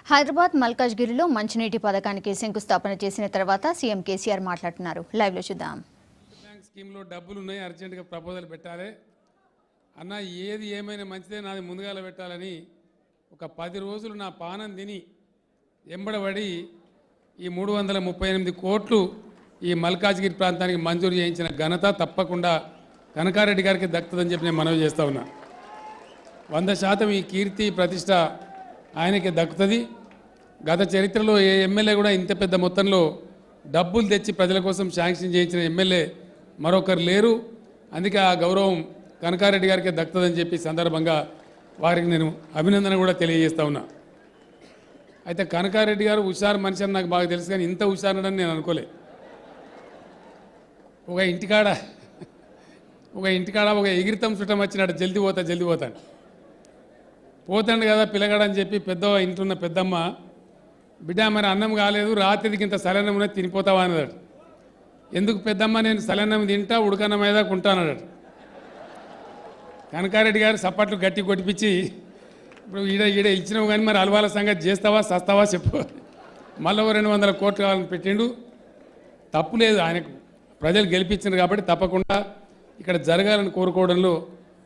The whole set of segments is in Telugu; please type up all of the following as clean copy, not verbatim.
హైదరాబాద్ మల్కాజ్గిరిలో మంచినీటి పథకానికి శంకుస్థాపన చేసిన తర్వాత సీఎం కేసీఆర్ మాట్లాడుతున్నారు. లైవ్ లో చూద్దాం. బ్యాంక్ స్కీమ్ లో డబ్బులు ఉన్నాయి, అర్జెంట్ గా ప్రపోజల్ పెట్టాలి అన్న. ఏది ఏమైనా మంచిదే, నాది ముందుగాల పెట్టాలని ఒక 10 రోజులు నా పానం తిని ఎంబడబడి ఈ 338 కోట్లు ఈ మల్కాజ్గిరి ప్రాంతానికి మంజూరు చేయించిన ఘనత తప్పకుండా కనకారెడ్డి గారికి దక్కుతుందని చెప్పి నేను మనవి చేస్తా ఉన్నా. 100% ఈ కీర్తి ప్రతిష్ట ఆయనకి దక్కుతుంది. గత చరిత్రలో ఏ ఎమ్మెల్యే కూడా ఇంత పెద్ద మొత్తంలో డబ్బులు తెచ్చి ప్రజల కోసం శాంక్షన్ చేయించిన ఎమ్మెల్యే మరొకరు లేరు. అందుకే ఆ గౌరవం కనకారెడ్డి గారికి దక్కుతుందని చెప్పి సందర్భంగా వారికి నేను అభినందన కూడా తెలియజేస్తా ఉన్నా. అయితే కనకారెడ్డి గారు హుషారు మనిషి అని నాకు బాగా తెలుసు, కానీ ఇంత హుషారని నేను అనుకోలే. ఒక ఇంటికాడ ఒక ఎగిరితం చుట్టం వచ్చినట్టు జల్దీ పోతాను పోతాడు కదా పిల్లగాడని చెప్పి ఇంటున్న పెద్దమ్మ, బిడ్డ మరి అన్నం కాలేదు, రాత్రికి ఇంత సలన్నం ఉన్నది తినిపోతావా అన్నదాడు. ఎందుకు పెద్దమ్మ, నేను సలన్నం తింటా, ఉడకన్నం మీద ఉంటానన్నాడు. కనకారెడ్డి గారు సప్పట్లు గట్టి కొట్టిపించి, ఇప్పుడు ఈడ ఇచ్చినావు కానీ మరి అలవాల సంగతి చేస్తావా సస్తావా చెప్పు, మళ్ళీ 200 కోట్లు కావాలని పెట్టిండు. తప్పు లేదు, ఆయనకు ప్రజలు గెలిపించారు కాబట్టి తప్పకుండా ఇక్కడ జరగాలని కోరుకోవడంలో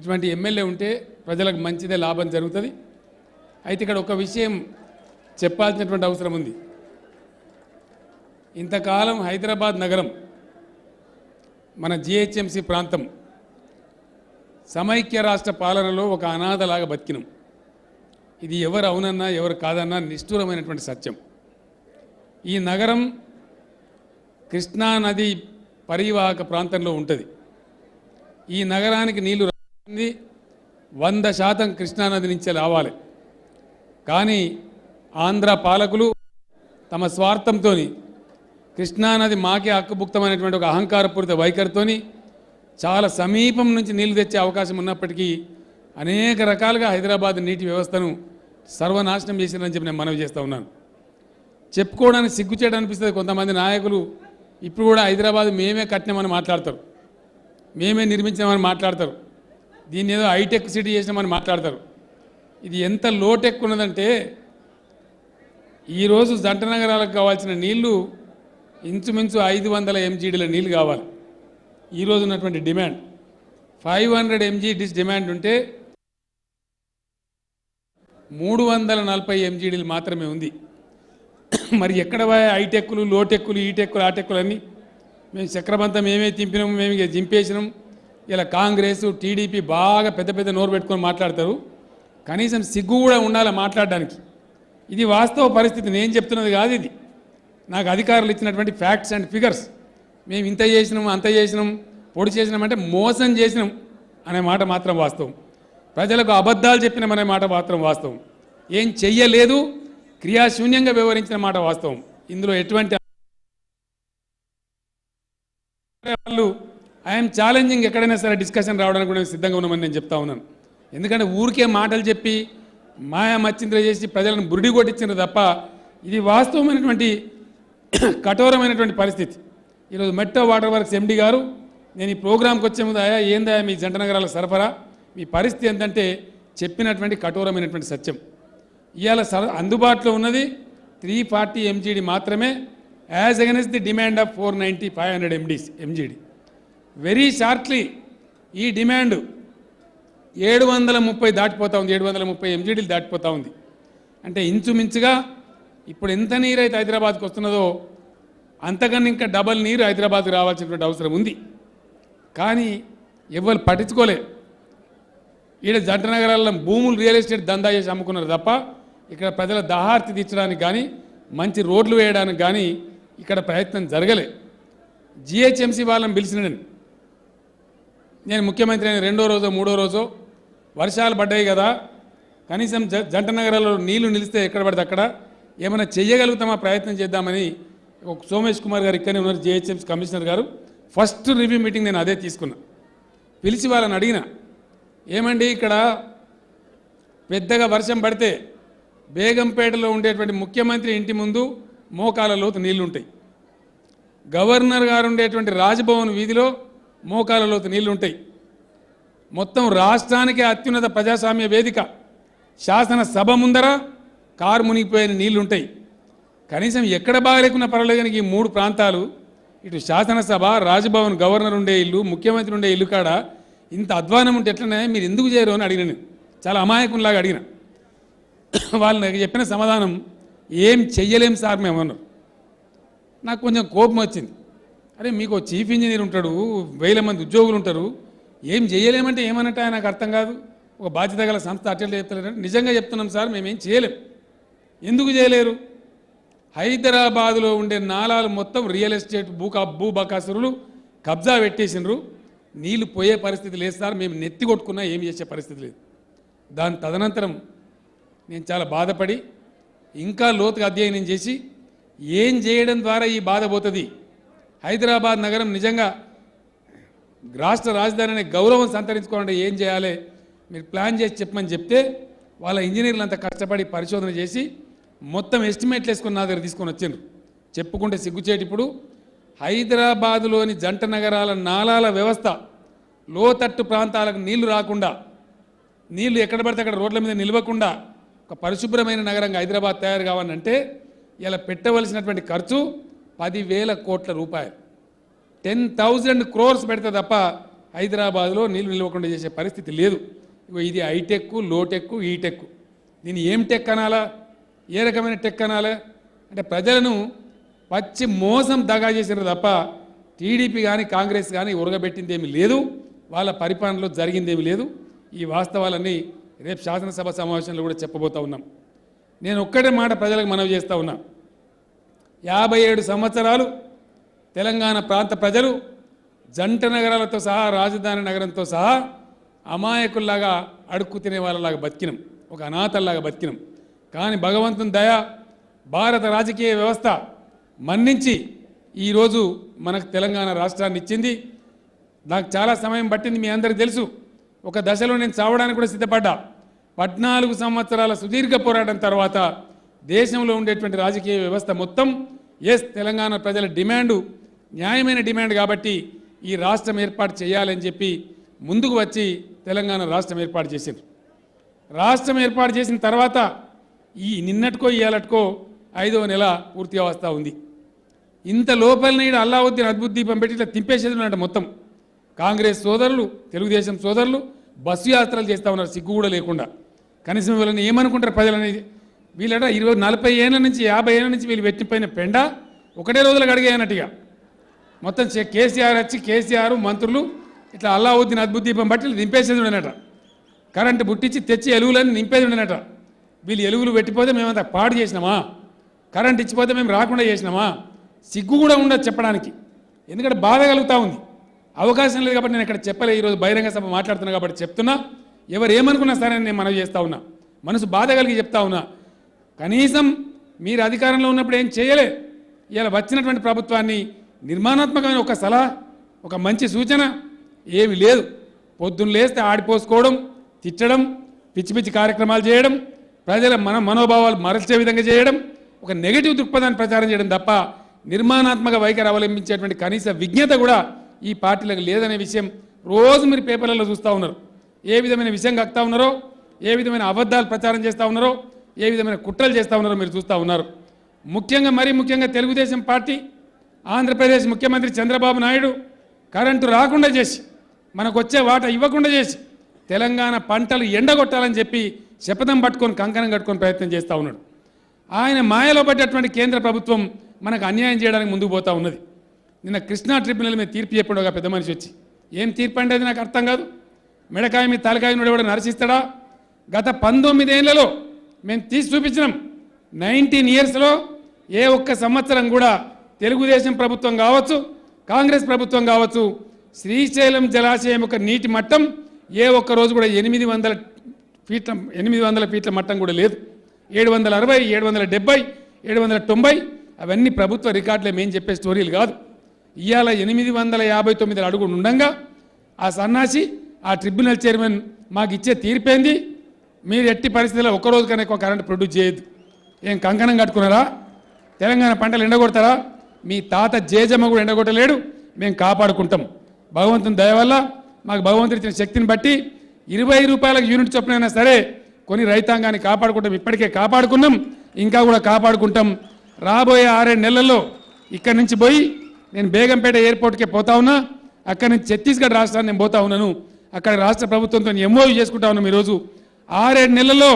ఇటువంటి ఎమ్మెల్యే ఉంటే ప్రజలకు మంచిదే, లాభం జరుగుతుంది. అయితే ఇక్కడ ఒక విషయం చెప్పాల్సినటువంటి అవసరం ఉంది. ఇంతకాలం హైదరాబాద్ నగరం, మన జిహెచ్ఎంసీ ప్రాంతం సమైక్య రాష్ట్ర పాలనలో ఒక అనాథలాగా బతికినాం. ఇది ఎవరు అవునన్నా ఎవరు కాదన్నా నిష్ఠూరమైనటువంటి సత్యం. ఈ నగరం కృష్ణా నది పరివాహక ప్రాంతంలో ఉంటుంది. ఈ నగరానికి నీళ్లు రావాలి, 100% కృష్ణానది నుంచే రావాలి. కానీ ఆంధ్ర పాలకులు తమ స్వార్థంతో కృష్ణానది మాకే హక్కుభుక్తమైనటువంటి ఒక అహంకారపూరిత వైఖరితో చాలా సమీపం నుంచి నీళ్లు తెచ్చే అవకాశం ఉన్నప్పటికీ అనేక రకాలుగా హైదరాబాద్ నీటి వ్యవస్థను సర్వనాశనం చేసిరని చెప్పి నేను మనవి చేస్తూ ఉన్నాను. చెప్పుకోవడానికి సిగ్గుచేట అనిపిస్తుంది. కొంతమంది నాయకులు ఇప్పుడు కూడా హైదరాబాద్ మేమే కట్టినామని మాట్లాడతారు, మేమే నిర్మించామని మాట్లాడతారు, దీన్ని ఏదో హైటెక్ సిటీ చేసినామని మాట్లాడతారు. ఇది ఎంత లోటెక్ ఉన్నదంటే, ఈరోజు జంట నగరాలకు కావాల్సిన నీళ్లు ఇంచుమించు 500 MGDల నీళ్ళు కావాలి. ఈరోజు ఉన్నటువంటి డిమాండ్ 500 MGD డిమాండ్ ఉంటే 340 MGDలు మాత్రమే ఉంది. మరి ఎక్కడ హైటెక్కులు, లోటెక్కులు, ఈటెక్కులు, ఆటెక్కులు అన్నీ మేము చక్రబంతం మేమే తింపినాము, మేము ఇక జింపేసినాం. ఇలా కాంగ్రెస్ టీడీపీ బాగా పెద్ద పెద్ద నోరు పెట్టుకొని మాట్లాడతారు. కనీసం సిగ్గు కూడా ఉండాలి మాట్లాడడానికి. ఇది వాస్తవ పరిస్థితి, నేను చెప్తున్నది కాదు. ఇది నాకు అధికారులు ఇచ్చినటువంటి ఫ్యాక్ట్స్ అండ్ ఫిగర్స్. మేము ఇంత చేసినాం, అంత చేసినాం, పొడి చేసినామంటే మోసం చేసినాం అనే మాట మాత్రం వాస్తవం. ప్రజలకు అబద్ధాలు చెప్పినామనే మాట మాత్రం వాస్తవం. ఏం చెయ్యలేదు, క్రియాశూన్యంగా వ్యవహరించిన మాట వాస్తవం. ఇందులో ఎటువంటి వాళ్ళు ఐఎమ్ ఛాలెంజింగ్ ఎక్కడైనా సరే డిస్కషన్ రావడానికి కూడా సిద్ధంగా ఉన్నామని నేను చెప్తా ఉన్నాను. ఎందుకంటే ఊరికే మాటలు చెప్పి మాయా మచ్చింద్ర చేసి ప్రజలను బురిడి కొట్టించిన తప్ప ఇది వాస్తవమైనటువంటి కఠోరమైనటువంటి పరిస్థితి. ఈరోజు మెట్రో వాటర్ వర్క్స్ ఎండి గారు, నేను ఈ ప్రోగ్రాంకి వచ్చే ముందు ఏందా మీ జంట నగరాల సరఫరా, మీ పరిస్థితి ఏంటంటే చెప్పినటువంటి కఠోరమైనటువంటి సత్యం. ఇవాళ అందుబాటులో ఉన్నది 340 MGD మాత్రమే, as against the demand of 490-500 MGD. Very shortly ఈ డిమాండ్ 730 దాటిపోతూ ఉంది, 730 MGDలు దాటిపోతూ ఉంది. అంటే ఇంచుమించుగా ఇప్పుడు ఎంత నీరు అయితే హైదరాబాద్కి వస్తున్నదో అంతకన్నా ఇంకా డబల్ నీరు హైదరాబాద్కి రావాల్సినటువంటి అవసరం ఉంది. కానీ ఎవరు పట్టించుకోలే. ఈడ జంట నగరాల్లో భూములు రియల్ ఎస్టేట్ దందా చేసి అమ్ముకున్నారు తప్ప ఇక్కడ ప్రజల దాహార్తి తీర్చడానికి కానీ మంచి రోడ్లు వేయడానికి కానీ ఇక్కడ ప్రయత్నం జరగలే. జిహెచ్ఎంసీ వాళ్ళని పిలిచిన నేను ముఖ్యమంత్రి అయిన 2వ రోజో 3వ రోజో వర్షాలు పడ్డాయి కదా, కనీసం జంట నగరాల్లో నీళ్లు నిలిస్తే ఎక్కడ పడితే అక్కడ ఏమైనా చెయ్యగలుగుతామా ప్రయత్నం చేద్దామని ఒక సోమేష్ కుమార్ గారు ఇక్కడనే ఉన్నారు, జిహెచ్ఎంసీ కమిషనర్ గారు. ఫస్ట్ రివ్యూ మీటింగ్ నేను అదే తీసుకున్నా. పిలిచి వాళ్ళని అడిగిన, ఏమండి ఇక్కడ పెద్దగా వర్షం పడితే బేగంపేటలో ఉండేటువంటి ముఖ్యమంత్రి ఇంటి ముందు మోకాల లోతు నీళ్లు ఉంటాయి, గవర్నర్ గారు ఉండేటువంటి రాజ్భవన్ వీధిలో మోకాల లోతు నీళ్లు ఉంటాయి, మొత్తం రాష్ట్రానికి అత్యున్నత ప్రజాస్వామ్య వేదిక శాసన సభ ముందర కారు మునిగిపోయిన నీళ్లు ఉంటాయి. కనీసం ఎక్కడ బాగలేకున్నా పర్వాలేదు కానీ ఈ 3 ప్రాంతాలు, ఇటు శాసనసభ, రాజ్భవన్, గవర్నర్ ఉండే ఇల్లు, ముఖ్యమంత్రి ఉండే ఇల్లు కాడ ఇంత అధ్వానం ఉంటే ఎట్లనే మీరు ఎందుకు చేయరు అని అడిగిన. నేను చాలా అమాయకంలాగా అడిగిన. వాళ్ళు నాకు చెప్పిన సమాధానం, ఏం చెయ్యలేం సార్ మేము అన్నారు. నాకు కొంచెం కోపం వచ్చింది. అరే మీకు చీఫ్ ఇంజనీర్ ఉంటాడు, 1000 మంది ఉద్యోగులు ఉంటారు, ఏం చేయలేమంటే ఏమన్నట్టు నాకు అర్థం కాదు. ఒక బాధ్యత గల సంస్థ అటెండ్ చెప్తలేరు. నిజంగా చెప్తున్నాం సార్, మేమేం చేయలేం. ఎందుకు చేయలేరు? హైదరాబాదులో ఉండే నాలాలు మొత్తం రియల్ ఎస్టేట్ భూబకాసురులు కబ్జా పెట్టేసినారు. నీళ్లు పోయే పరిస్థితి లేదు సార్, మేము నెత్తి కొట్టుకున్నా ఏం చేసే పరిస్థితి లేదు. దాని తదనంతరం నేను చాలా బాధపడి ఇంకా లోతుగా అధ్యయనం చేసి ఏం చేయడం ద్వారా ఈ బాధ పోతుంది, హైదరాబాద్ నగరం నిజంగా రాష్ట్ర రాజధాని అనే గౌరవం సంతరించుకోవాలంటే ఏం చేయాలి మీరు ప్లాన్ చేసి చెప్పమని చెప్తే వాళ్ళ ఇంజనీర్లు అంతా కష్టపడి పరిశోధన చేసి మొత్తం ఎస్టిమేట్లు వేసుకొని నా దగ్గర తీసుకొని వచ్చారు. చెప్పుకుంటే సిగ్గుచేటి. ఇప్పుడు హైదరాబాదులోని జంట నగరాల నాలాల వ్యవస్థ, లోతట్టు ప్రాంతాలకు నీళ్లు రాకుండా, నీళ్లు ఎక్కడ పడితే అక్కడ రోడ్ల మీద నిలవకుండా ఒక పరిశుభ్రమైన నగరంగా హైదరాబాద్ తయారు కావాలంటే ఇలా పెట్టవలసినటువంటి ఖర్చు 10,000 కోట్ల రూపాయలు. 10,000 crores పెడితే తప్ప హైదరాబాద్లో నీళ్లు నిలవకుండా చేసే పరిస్థితి లేదు. ఇది హైటెక్, లోటెక్, ఈటెక్. దీన్ని ఏం టెక్ అనాలా, ఏ రకమైన టెక్ అనాలా అంటే ప్రజలను పచ్చి మోసం దగా చేసినారు తప్ప టీడీపీ కానీ కాంగ్రెస్ కానీ ఉరగబెట్టింది ఏమీ లేదు, వాళ్ళ పరిపాలనలో జరిగిందేమీ లేదు. ఈ వాస్తవాలన్నీ రేపు శాసనసభ సమావేశంలో కూడా చెప్పబోతా ఉన్నాం. నేను ఒక్కటే మాట ప్రజలకు మనవి చేస్తూ ఉన్నా. 57 సంవత్సరాలు తెలంగాణ ప్రాంత ప్రజలు జంట నగరాలతో సహా, రాజధాని నగరంతో సహా అమాయకుల్లాగా అడుక్కు తినే వాళ్ళలాగా బతికినాం, ఒక అనాథల్లాగా బతికినాం. కానీ భగవంతుని దయ, భారత రాజకీయ వ్యవస్థ మన్నించి ఈరోజు మనకు తెలంగాణ రాష్ట్రాన్ని ఇచ్చింది. నాకు చాలా సమయం పట్టింది, మీ అందరికీ తెలుసు. ఒక దశలో నేను చావడానికి కూడా సిద్ధపడ్డా. 14 సంవత్సరాల సుదీర్ఘ పోరాటం తర్వాత దేశంలో ఉండేటువంటి రాజకీయ వ్యవస్థ మొత్తం తెలంగాణ ప్రజల డిమాండు న్యాయమైన డిమాండ్ కాబట్టి ఈ రాష్ట్రం ఏర్పాటు చేయాలని చెప్పి ముందుకు వచ్చి తెలంగాణ రాష్ట్రం ఏర్పాటు చేసింది. రాష్ట్రం ఏర్పాటు చేసిన తర్వాత ఈ నిన్నటికో ఇయాలటికో 5వ నెల పూర్తిగా వస్తూ ఉంది. ఇంత లోపలనే అల్లావుద్దీన్ అద్భుత దీపం పెట్టి ఇట్లా తింపేసేది ఉన్నట్టు మొత్తం కాంగ్రెస్ సోదరులు, తెలుగుదేశం సోదరులు బస్సు యాత్రలు చేస్తూ ఉన్నారు సిగ్గు కూడా లేకుండా. కనీసం వీళ్ళని ఏమనుకుంటారు ప్రజలు అనేది. వీళ్ళట 40 ఏళ్ళ నుంచి 50 ఏళ్ళ నుంచి వీళ్ళు పెట్టిపోయిన పెండ ఒకటే రోజులకు అడిగేయనట్టుగా మొత్తం కేసీఆర్ వచ్చి కేసీఆర్ మంత్రులు ఇట్లా అల్లావుద్దీన్ అద్భుత దీపం బట్టి దింపేసేది ఉండనట. కరెంటు బుట్టించి తెచ్చి ఎలుగులని నింపేది ఉండనట. వీళ్ళు ఎలుగులు పెట్టిపోతే మేమంతా పాడు చేసినామా, కరెంట్ ఇచ్చిపోతే మేము రాకుండా చేసినామా, సిగ్గు కూడా ఉండదు చెప్పడానికి. ఎందుకంటే బాధ కలుగుతూ ఉంది, అవకాశం లేదు కాబట్టి నేను ఇక్కడ చెప్పలే. ఈరోజు బహిరంగ సభ మాట్లాడుతున్నా కాబట్టి చెప్తున్నా. ఎవరు ఏమనుకున్నా సరే నేను మనవి చేస్తూ ఉన్నా, మనసు బాధ కలిగి చెప్తా ఉన్నా. కనీసం మీరు అధికారంలో ఉన్నప్పుడు ఏం చేయలే. ఇలా వచ్చినటువంటి ప్రభుత్వాన్ని నిర్మాణాత్మకమైన ఒక సలహా, ఒక మంచి సూచన ఏమి లేదు. పొద్దున్న లేస్తే ఆడిపోసుకోవడం, తిట్టడం, పిచ్చి పిచ్చి కార్యక్రమాలు చేయడం, ప్రజల మనోభావాలు మరల్చే విధంగా చేయడం, ఒక నెగిటివ్ దృక్పథాన్ని ప్రచారం చేయడం తప్ప నిర్మాణాత్మక వైఖరి అవలంబించేటువంటి కనీస విజ్ఞత కూడా ఈ పార్టీలకు లేదనే విషయం రోజు మీరు పేపర్లలో చూస్తూ ఉన్నారు. ఏ విధమైన విషయం కక్తా ఉన్నారో, ఏ విధమైన అబద్ధాలు ప్రచారం చేస్తూ ఉన్నారో, ఏ విధమైన కుట్రలు చేస్తూ ఉన్నారో మీరు చూస్తూ ఉన్నారు. మరీ ముఖ్యంగా తెలుగుదేశం పార్టీ, ఆంధ్రప్రదేశ్ ముఖ్యమంత్రి చంద్రబాబు నాయుడు కరెంటు రాకుండా చేసి, మనకు వచ్చే వాటా ఇవ్వకుండా చేసి, తెలంగాణ పంటలు ఎండగొట్టాలని చెప్పి శపథం పట్టుకొని కంకణం కట్టుకొని ప్రయత్నం చేస్తూ ఉన్నాడు. ఆయన మాయలో పడ్డటువంటి కేంద్ర ప్రభుత్వం మనకు అన్యాయం చేయడానికి ముందుకు పోతూ ఉన్నది. నిన్న కృష్ణా ట్రిబ్యునల్ మీద తీర్పు చెప్పాడు ఒక పెద్ద మనిషి వచ్చి. ఏం తీర్పు అంటే అది నాకు అర్థం కాదు. మెడకాయ మీద తలకాయ నుండి ఎవడ నరసిస్తాడా? గత 19 ఏళ్లలో మేము తీసి చూపించినాం. 19 yearsలో ఏ ఒక్క సంవత్సరం కూడా తెలుగుదేశం ప్రభుత్వం కావచ్చు, కాంగ్రెస్ ప్రభుత్వం కావచ్చు, శ్రీశైలం జలాశయం యొక్క నీటి మట్టం ఏ ఒక్క రోజు కూడా 800 ఫీట్ల మట్టం కూడా లేదు. 760, 770, 790 అవన్నీ ప్రభుత్వ రికార్డులే, మేము చెప్పే స్టోరీలు కాదు. ఇవాళ 859 అడుగులు ఉండగా ఆ సన్నాసి, ఆ ట్రిబ్యునల్ చైర్మన్ మాకు ఇచ్చే తీర్పేంది, మీరు ఎట్టి పరిస్థితుల్లో ఒక్కరోజు కన్నా ఎక్కువ కరెంట్ ప్రొడ్యూస్ చేయొద్దు. ఏం కంకణం కట్టుకున్నారా? తెలంగాణ పంటలు ఎండగొడతారా? మీ తాత జేజమ్మ కూడా ఎండగొట్టలేడు, మేము కాపాడుకుంటాం. భగవంతుని దయ వల్ల మాకు భగవంతుడు ఇచ్చిన శక్తిని బట్టి 20 రూపాయలకు యూనిట్ చొప్పునైనా సరే కొని రైతాంగాన్ని కాపాడుకుంటాం. ఇప్పటికే కాపాడుకున్నాం, ఇంకా కూడా కాపాడుకుంటాం. రాబోయే 6-7 నెలల్లో ఇక్కడి నుంచి పోయి నేను బేగంపేట ఎయిర్పోర్ట్కే పోతా ఉన్నా. అక్కడి నుంచి ఛత్తీస్గఢ్ రాష్ట్రాన్ని నేను పోతా ఉన్నాను. అక్కడ రాష్ట్ర ప్రభుత్వంతో ఎంఓయూ చేసుకుంటా ఉన్నాం. ఈరోజు 6-7 నెలల్లో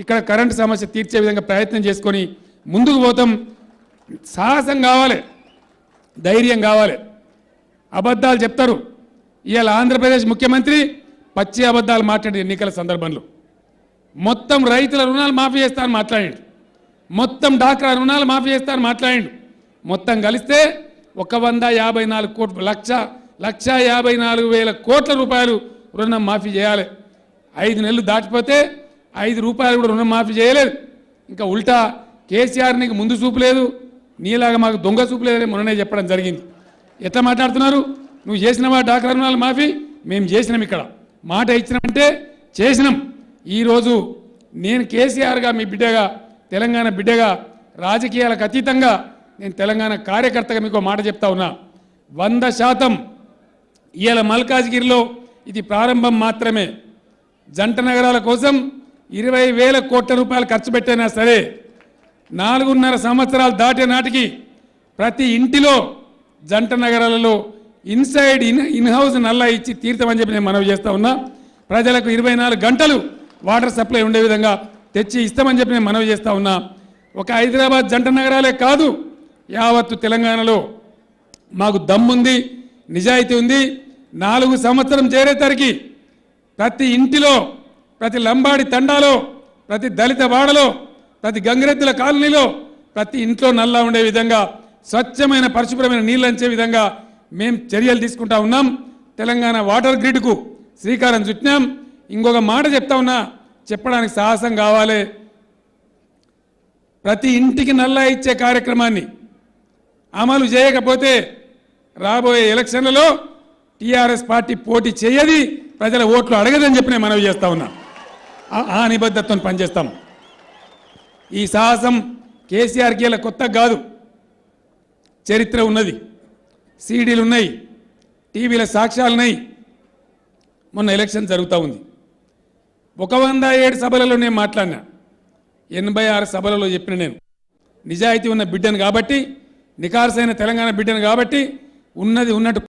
ఇక్కడ కరెంటు సమస్య తీర్చే విధంగా ప్రయత్నం చేసుకొని ముందుకు పోతాం. సాహసం కావాలి, ధైర్యం కావాలి. అబద్ధాలు చెప్తారు. ఇవాళ ఆంధ్రప్రదేశ్ ముఖ్యమంత్రి పచ్చి అబద్ధాలు మాట్లాడి ఎన్నికల సందర్భంలో మొత్తం రైతుల రుణాలు మాఫీ చేస్తానని మాట్లాడాడు, మొత్తం డాక్రా రుణాలు మాఫీ చేస్తానని మాట్లాడాడు. మొత్తం కలిస్తే 154 కోట్లు, 1,54,000 కోట్ల రూపాయలు రుణం మాఫీ చేయాలి. 5 నెలలు దాటిపోతే 5 రూపాయలు కూడా రుణం మాఫీ చేయలేదు. ఇంకా ఉల్టా కేసీఆర్ నీకు ముందు చూపు లేదు, నీలాగా మాకు దొంగ చూపు లేదని మొన్ననే చెప్పడం జరిగింది. ఎట్లా మాట్లాడుతున్నారు? నువ్వు చేసినవా డాక్రా రుణాలు మాఫీ? మేము చేసినాం. ఇక్కడ మాట ఇచ్చినామంటే చేసినాం. ఈరోజు నేను కేసీఆర్గా, మీ బిడ్డగా, తెలంగాణ బిడ్డగా, రాజకీయాలకు అతీతంగా నేను తెలంగాణ కార్యకర్తగా మీకు మాట చెప్తా ఉన్నా. 100% ఇవాళ మల్కాజ్గిరిలో ఇది ప్రారంభం మాత్రమే. జంట నగరాల కోసం 20,000 కోట్ల రూపాయలు ఖర్చు పెట్టైనా సరే 4.5 సంవత్సరాలు దాటే నాటికి ప్రతి ఇంటిలో జంట నగరాలలో ఇన్ హౌస్ నల్లా ఇచ్చి తీర్థమని చెప్పి నేను మనవి చేస్తా ఉన్నా. ప్రజలకు 24 గంటలు వాటర్ సప్లై ఉండే విధంగా తెచ్చి ఇస్తామని చెప్పి నేను మనవి చేస్తా ఉన్నా. ఒక హైదరాబాద్ జంట నగరాలే కాదు, యావత్తు తెలంగాణలో మాకు దమ్ముంది, నిజాయితీ ఉంది. 4 సంవత్సరం చేరేసరికి ప్రతి ఇంటిలో, ప్రతి లంబాడి తండాలో, ప్రతి దళిత వాడలో, ప్రతి గంగిరెద్దుల కాలనీలో ప్రతి ఇంట్లో నల్లా ఉండే విధంగా, స్వచ్ఛమైన పరిశుభ్రమైన నీళ్ళు అంచే విధంగా మేము చర్యలు తీసుకుంటా ఉన్నాం. తెలంగాణ వాటర్ గ్రిడ్కు శ్రీకారం చుట్టినాం. ఇంకొక మాట చెప్తా ఉన్నా, చెప్పడానికి సాహసం కావాలి. ప్రతి ఇంటికి నల్లా ఇచ్చే కార్యక్రమాన్ని అమలు చేయకపోతే రాబోయే ఎలక్షన్లలో టీఆర్ఎస్ పార్టీ పోటీ చేయది, ప్రజల ఓట్లు అడగదని చెప్పి నేను మనవి చేస్తా ఉన్నా. ఆ నిబద్ధతతో పనిచేస్తాం. ఈ సాహసం కేసీఆర్కి ఇలా కొత్త కాదు, చరిత్ర ఉన్నది, సీడీలు ఉన్నాయి, టీవీల సాక్ష్యాలు ఉన్నాయి. మొన్న ఎలక్షన్ జరుగుతూ ఉంది. 107 సభలలో నేను మాట్లాడినా, 86 సభలలో చెప్పిన నేను నిజాయితీ ఉన్న బిడ్డను కాబట్టి, నికార్సైన తెలంగాణ బిడ్డను కాబట్టి ఉన్నది ఉన్నట్టు